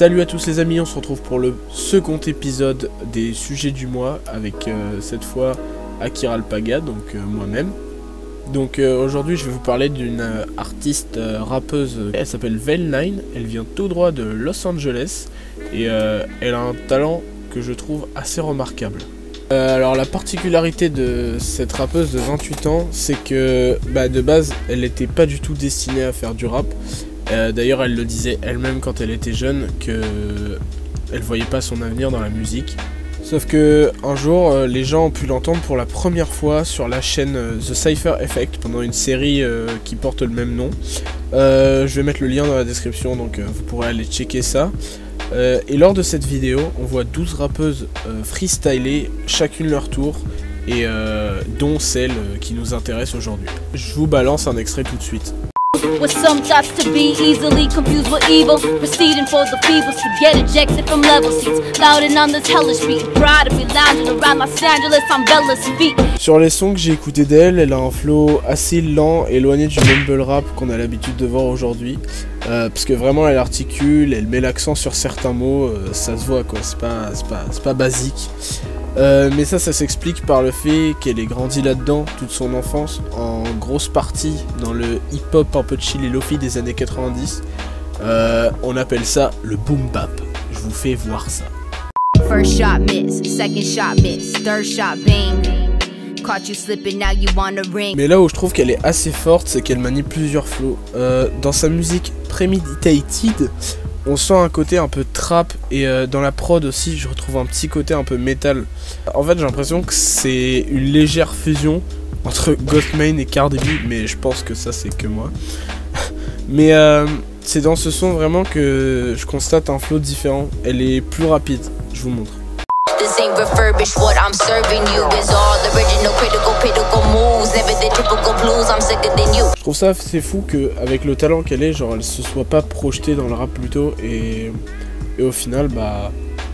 Salut à tous les amis, on se retrouve pour le second épisode des sujets du mois avec cette fois Akira Alpaga, donc moi-même. Donc aujourd'hui je vais vous parler d'une artiste rappeuse, elle s'appelle Veil9, elle vient tout droit de Los Angeles et elle a un talent que je trouve assez remarquable. Alors la particularité de cette rappeuse de 28 ans, c'est que de base elle n'était pas du tout destinée à faire du rap. D'ailleurs elle le disait elle-même quand elle était jeune que elle voyait pas son avenir dans la musique. Sauf que un jour les gens ont pu l'entendre pour la première fois sur la chaîne The Cypher Effect pendant une série qui porte le même nom. Je vais mettre le lien dans la description, donc vous pourrez aller checker ça. Et lors de cette vidéo on voit 12 rappeuses freestyler chacune leur tour et dont celle qui nous intéresse aujourd'hui. Je vous balance un extrait tout de suite. With some thoughts to be easily confused with evil, proceeding for the feebles to get ejected from level seats, louding on this hellish street, proud to be lounging around Los Angeles on Bella's feet. Sur les sons que j'ai écouté d'elle, elle a un flow assez lent, éloigné du mumble rap qu'on a l'habitude de voir aujourd'hui, parce que vraiment elle articule, elle met l'accent sur certains mots, ça se voit quoi, c'est pas basique. Mais ça s'explique par le fait qu'elle ait grandi là-dedans toute son enfance, en grosse partie dans le hip-hop un peu chill et lofi des années 90. On appelle ça le boom bap. Je vous fais voir ça. First shot miss, second shot miss, third shot bang. Caught you slipping, now you wanna ring. Mais là où je trouve qu'elle est assez forte, c'est qu'elle manie plusieurs flows. Dans sa musique Premeditated, on sent un côté un peu trap et dans la prod aussi je retrouve un petit côté un peu métal. En fait j'ai l'impression que c'est une légère fusion entre Ghostmane et Cardi B, mais je pense que ça c'est que moi. Mais c'est dans ce son vraiment que je constate un flow différent, elle est plus rapide, je vous montre. Je trouve ça assez fou qu'avec le talent qu'elle est, genre elle se soit pas projetée dans le rap plus tôt et au final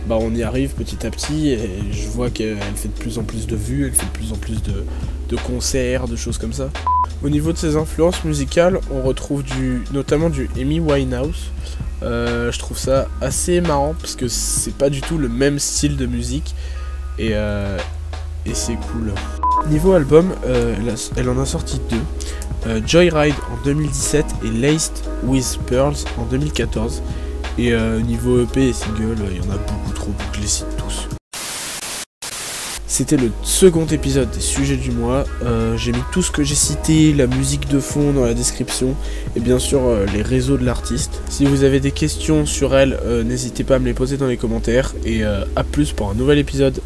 on y arrive petit à petit et je vois qu'elle fait de plus en plus de vues, elle fait de plus en plus de concerts, de choses comme ça. Au niveau de ses influences musicales, on retrouve notamment du Amy Winehouse. Je trouve ça assez marrant parce que c'est pas du tout le même style de musique et c'est cool. Niveau album, elle en a sorti deux, Joyride en 2017 et Laced with Pearls en 2014. Et niveau EP et single, il y en a beaucoup trop, donc je les cite tous. C'était le second épisode des sujets du mois. J'ai mis tout ce que j'ai cité, la musique de fond dans la description et bien sûr les réseaux de l'artiste. Si vous avez des questions sur elle, n'hésitez pas à me les poser dans les commentaires et à plus pour un nouvel épisode.